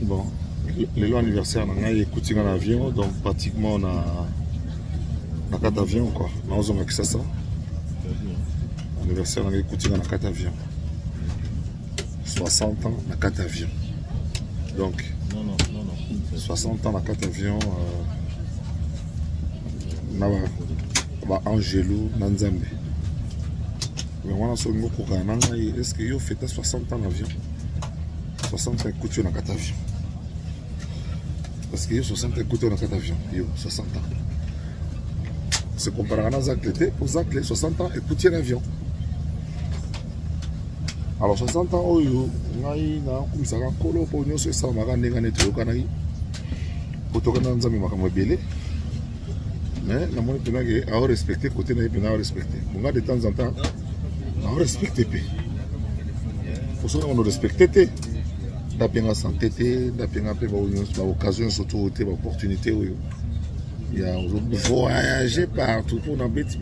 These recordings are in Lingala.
Bon, le anniversaire, on a écouté un avion, donc pratiquement on a 4 avions quoi. On a ça. Anniversaire, on a écouté 4 avions. 60 ans, on a 4 avions. Donc, 60 ans, on a 4 avions. On a Angelo, Nanzambe. Mais on a ce mot pour est-ce que vous faites 60 ans d'avion? 60 ans, écoutez, on a 4 avions. Parce que 60 ans, écoutez, on a 4 avions. 60 ans. C'est comparé à Zach l'été. Pour Zach, 60 ans, écoutez l'avion. Alors 60 ans, on a comme ça, on a ça, on a mais la monnaie a respecté côté n'a respecté. On a de temps en temps, on respecte. Pour ça, on respecte. D'après la santé, d'après l'occasion, surtout l'opportunité. Il y a voyager partout pour la bêtise.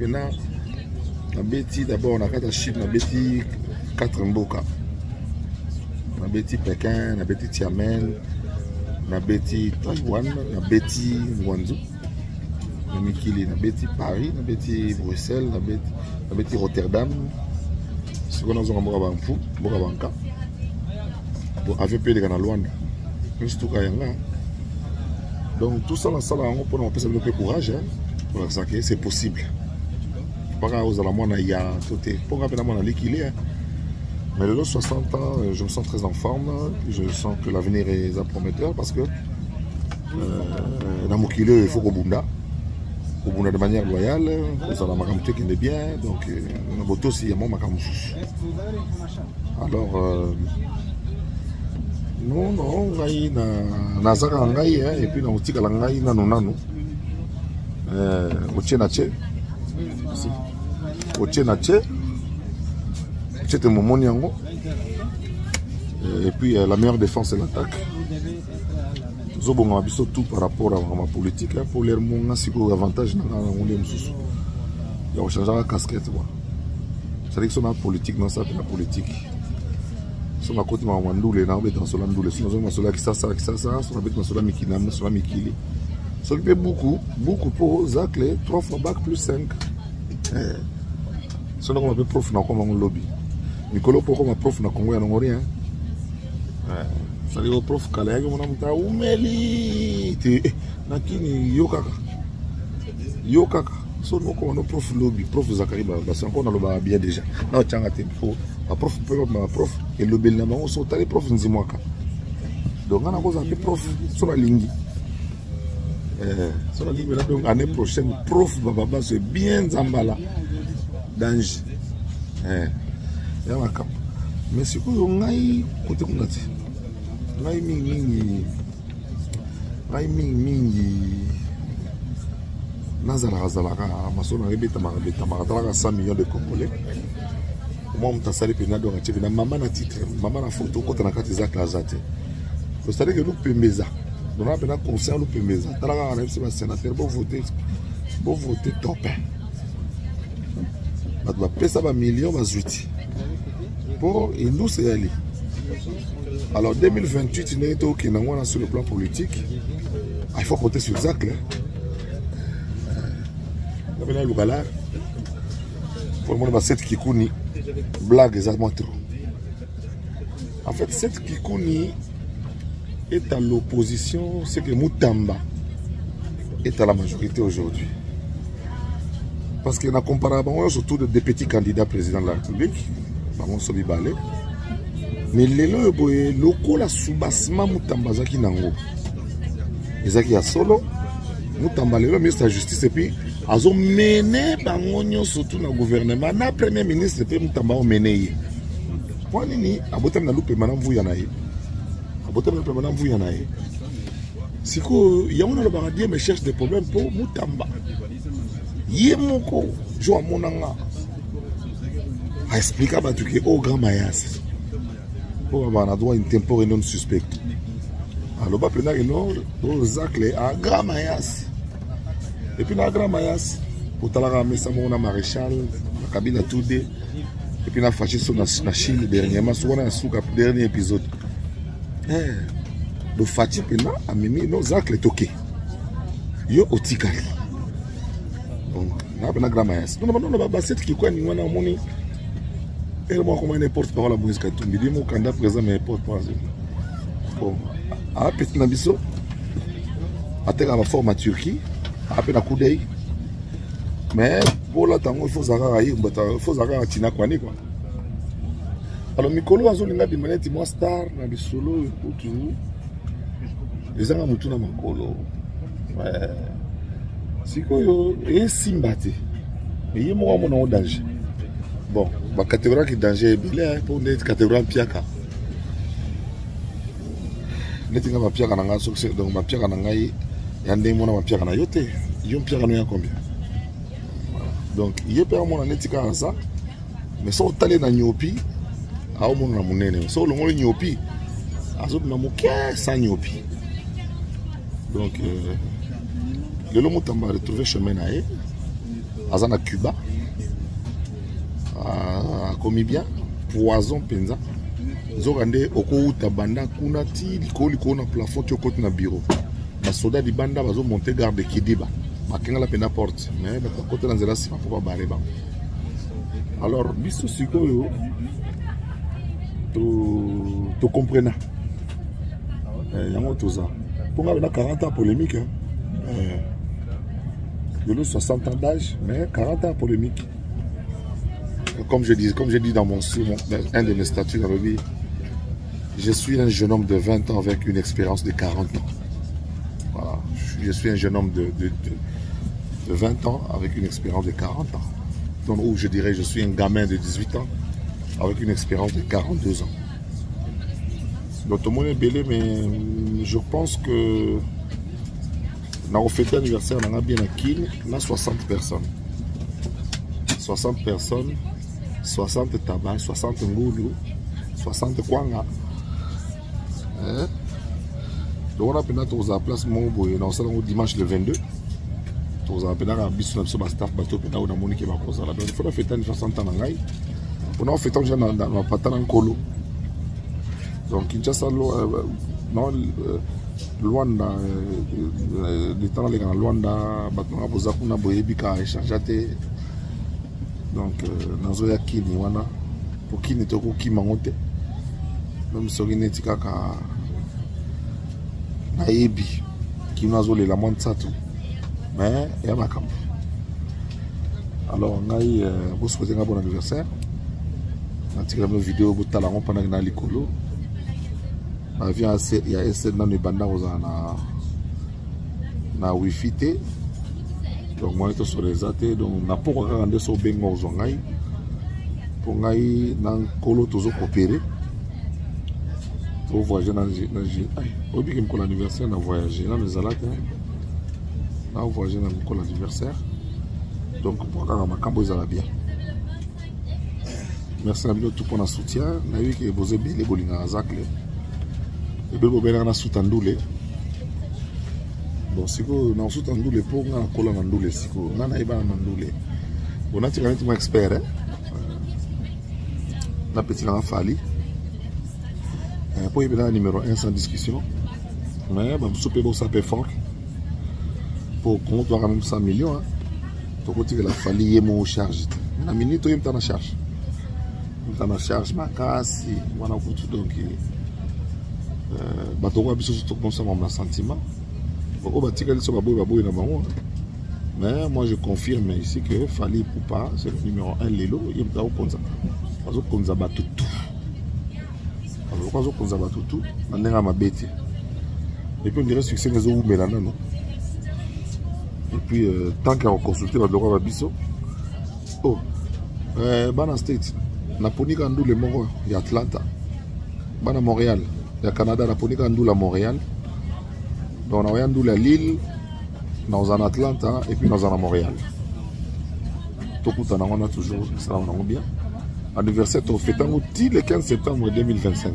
La bêtise, d'abord, on a 4 Chine, la bêtise 4 Mboka. La bêtise Pékin, la bêtise Tiamen, la bêtise Taïwan, la bêtise Guangzhou. La Mikili, la bêtise Paris, la bêtise Bruxelles, la bêtise Rotterdam. Ce qu'on a besoin de Borabanka. Pour AVP de Luanda. Donc tout ça, on peut se donner courage. Pour ça que c'est possible. Pas aux alamans, il y a tout. Pour rapidement l'équilibre. Mais le 60 ans, je me sens très en forme. Je sens que l'avenir est prometteur parce que dans mon kilo, il faut qu'au Bunda. Au Bunda de manière loyale, ça va m'accompagner qui est bien. Donc, on a beau aussi, il y a mon macamouchou. Alors, non, on a Nazara Ngai, et puis on a Tika Langai, Nano. Au Tchenache. Au Tchenache. C'était mon moniango. Et puis la meilleure défense c'est l'attaque. Nous avons tout par rapport à ma politique. Pour les gens qui ont avantage, il y a changé la casquette. C'est-à-dire que c'est la politique, non, ça c'est la politique. Si on a côté Mandoule, on a dans sur l'Andoule. Si on a sur la qui ça, on a sur la Mikinam, sur la Mikili. Ça fait beaucoup pour Zach, 3 fois bac plus 5. Si on a un prof dans le lobby. Nicolo pour comme prof na Congo ya rien. Ça dit au prof kala yake mona mta umeli nakini yokaka so no ko no prof lobby prof Zakari parce qu'on a le bien déjà na tchanga te pour prof peut ma prof et le bel na bango so tali prof nzimwaka donc on a cause un prof sur la ligne sur la ligne donc année prochaine prof baba c'est bien zambala danger mais c'est quoi on a côté qu'on a dit Nazara Zalaka Masona rebeta maratala 100 millions de Congolais. Moi on t'a salé penado na maman na titre maman na photo côté na kati za klazate. Le stade que nous pemeza. Donc on a bien conseil nous pemeza. Talaka na c'est sénateur pour voter top. Ba doit payer ça ba millions ba zuti. Pour nous c'est aller. Alors 2028 il est OK sur le plan politique. Il faut compter sur Zach là. Pour le moment, cette Kikouni, blague exactement trop. En fait, cette Kikouni est à l'opposition, c'est que Moutamba est à la majorité aujourd'hui. Parce qu'il y a comparablement surtout des petits candidats présidents de la République, mais les locaux, la soubassement Moutamba Zaki Nango. Zaki a solo, Moutamba le ministre de la Justice et puis ils ont mené surtout dans le gouvernement. Le premier ministre de Moutamba a mené. Pourquoi il y a un loup permanent vous y en a. Si il y a un paradis mais cherche des problèmes pour Moutamba. Yemoko, je vois mon anga. A expliqué à tout au grand Mayas. Pour avoir un droit intemporel non suspect. Alors, bah, pendant que nous, Zach à grand Mayas. Et puis, dans la Grand Mayas, pour Talara Messamona Maréchal, la cabine à tout dé. Et puis, on a fâché sur la Chine dernièrement, sur le dernier épisode. do Fati pena amemi no zacle toke yo otikali bon na pena gramas non ba cette qui quoi ni wana moni elle moi comment n'importe parole la Moïse Katumbi dit mon candidat présent mais porte pas bon a petit na biso ateka ba forme à Turquie a peine à coup d'œil mais pour la tango il faut zaka tina kwani quoi. Alors mikolo azolinga de maneti moi star na bisolo toujours les gens mutu na makolo ouais sikoyo et simbate mais yemo wa mona danger bon ba catégorie qui danger belé pour net catégorie piaka netinga ba piaka na nga succès donc ba piaka na ngai yande mona ba piaka na yote yo piaka no ya combien donc yepe mona netika ça mais so talé na nyopi au monde na munene so le monde nyopi azob na muke sa nyopi donc le lomo tamba retrouver chemin na e azana Cuba a commis bien poison penza zokande okouta banda kuna ti liko na plafond ti okoti na bureau ba soda di banda bazo monter garde Kidiba makenga la pena porte mais ba côté na nzela sima pour ba barrer ba alors biso sikoyo tu comprends yango toza pour nga 40 ans polémique de l'autre 60 ans d'âge mais 40 ans polémique comme je dis dans un de mes statuts dans le livre, je suis un jeune homme de 20 ans avec une expérience de 40 ans. Voilà, je suis un jeune homme de 20 ans avec une expérience de 40 ans. Donc où je dirais je suis un gamin de 18 ans avec une expérience de 42 ans. Donc tout le monde est belé, mais je pense que dans le fête d'anniversaire, on a bien acquis, on a 60 personnes. 60 personnes, 60 tabac, 60 ngoulou, 60 kwanga. Donc on a pénal aux place Moboy, on a dimanche le 22. On a pénal à Bissou sur ma staff bateau pénal on a moniqué ma cause là. Donc il faut la fête d'anniversaire en Tanangai. On a fait déjà dans ma patane en colo. Donc Kinshasa non Luanda les temps les gars Luanda battement boza kuna boyebika échangeate. Donc nazoya kini wana pour kini toko kimangote même soki neti kaka nayebi kino azolela mwa ntsatu mais ya makambo. Alors ngai vous souhaitez un bon anniversaire natikala mo vidéo botala ngo pendant na likolo ba vient il y a essayer dans le banda ozana na wifi te. Donc moi je suis réservé donc na pour regarder so bengo zongai pour ngai nan kolo tozo coopérer pour voyager dans obi kim ko l'anniversaire na voyager na mezalata na voyager na ko l'anniversaire donc pour regarder makambo ezala bien. Merci à vous tout pour le soutien na wi ke boze bele bolinga zakle et bebo bela na soutandoule. Bon, si vous n'avez pas de pour vous, vous avez un si vous n'avez pas de vous avez un expert. La petite Fali. Pour le numéro 1 sans discussion. Mais vous pouvez ça fort. Pour qu'on doit même 100 millions. Pour que la Fali est mon charge. La minute, il est en charge. Il est en charge, ma casse. Voilà, donc. Bateau, surtout comme ça, mon sentiment. Mais moi je confirme ici que Fali Poupa, c'est le numéro 1 Lelo, il est au Konza. Parce que Konza bat tout. Parce que Konza bat tout, on est à ma bête. Et puis on dirait succès les eaux mélana non. Et puis tant qu'on consulté le droit à Bisso. Oh, Bana State, Naponi Kandou le Moro, il y a Atlanta. Bana Montréal, il y a Canada, Naponi Kandou la Montréal. Donc on a la Lille, dans un Atlanta et puis dans un Montréal. Tout le temps, on a toujours ça, on a bien. Anniversaire, on fait le 15 septembre 2025.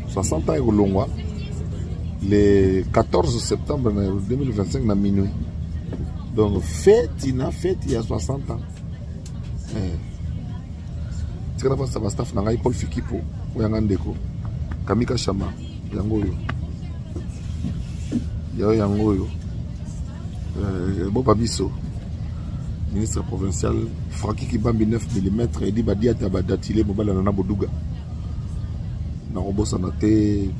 60 ans au Longwa. Le 14 septembre 2025, à minuit. Donc, fête, il y a 60 ans. C'est que ça va staff, Paul Fikipo, Kamika Chama, Yangoyo. Yao Yangoyo, Boba Bisso, ministre provincial, Francky Kibambi 9 mm, et dit Badia Tabadatile, Mobala Nana Bodouga. Narobo Sanate,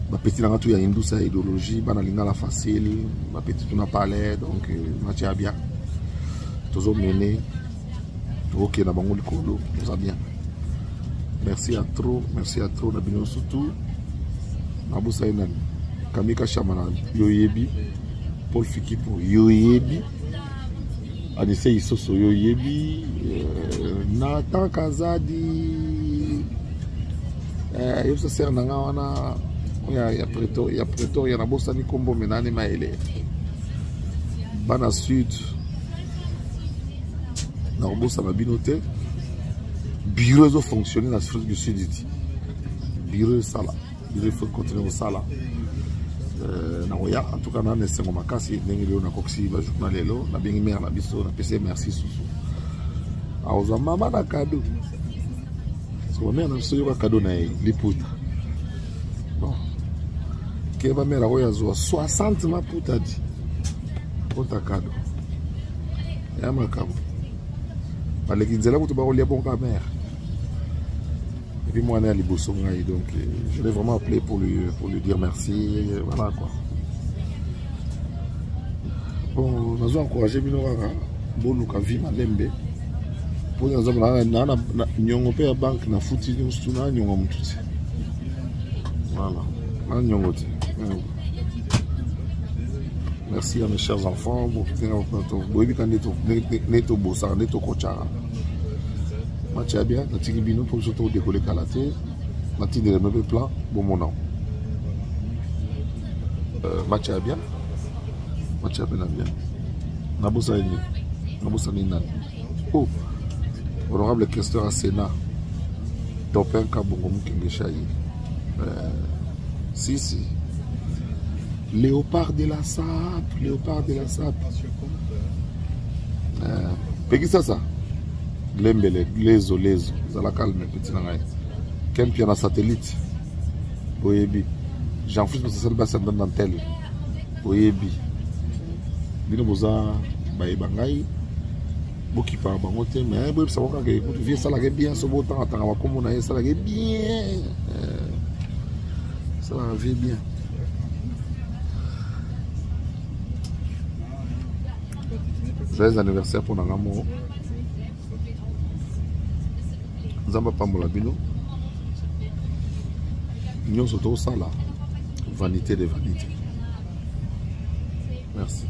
ma petite langue, il y a une douce idéologie, Banalinga la facile, ma petite on a parlé, donc Mathieu bien. Toujours mené, ok, na bango likolo, tout ça bien. Merci à trop, Nabino surtout. Naboussa Enan, Kamika Chamana, Yoyebi, Paul Fikipo, Yoyebi, Anissé Isoso, Yoyebi, Nathan Kazadi, Yosa Sernawana, il y a Preto, il y a Naboussa Nikombo, Menane Maele, Bana Sud, Naboussa Mabinote, bureau de fonctionner dans l'Afrique du Sud. Bureau de Sala. Il faut continuer au Sala. En tout cas, on a un makasi, on a coxi, on a lelo, on a bien mère, on a biso, on a PC, merci sousou. Alors, on a maman un cadeau. Parce que ma mère a un cadeau na liputa. Bon. Que ma mère a 60 ma puta dit. Pour ta cadeau. Et un cadeau. Parce que les gens ont dit bon caméra. Et puis moi, on est à Libosongaï, donc je l'ai vraiment appelé pour lui dire merci. Voilà quoi. Bon, nous avons encouragé Minora, Bonuka Vima Lembe. Pour nous avons dit à banque na fouti nous tuna nyongo mtuti. Voilà. Nyongote. Merci à mes chers enfants. Mathieu bien, la tigibino pour surtout décoller Kalaté. Mathieu de le plan, bon mon nom. Mathieu bien. Mathieu bien. Naboussa Nina. Oh, honorable questeur à Sénat. Topin Kabongom Kingeshaï. Si. Léopard de la SAP. Peggy ça. Lembele, lezo, ça la calme, petit nangai. Quel pied na satellite. Boyebi. Jean-François Sassel Bassan dans tel. Boyebi. Bino boza baebangai. Boki pa bangote, mais boyebi ça va que vous viez ça la bien ce beau temps attends comme on a ça la bien. Ça la vie bien. Joyeux anniversaire pour Nangamo. Zamba Pambola Bino. Nous sommes tous là. Vanité de vanité. Merci.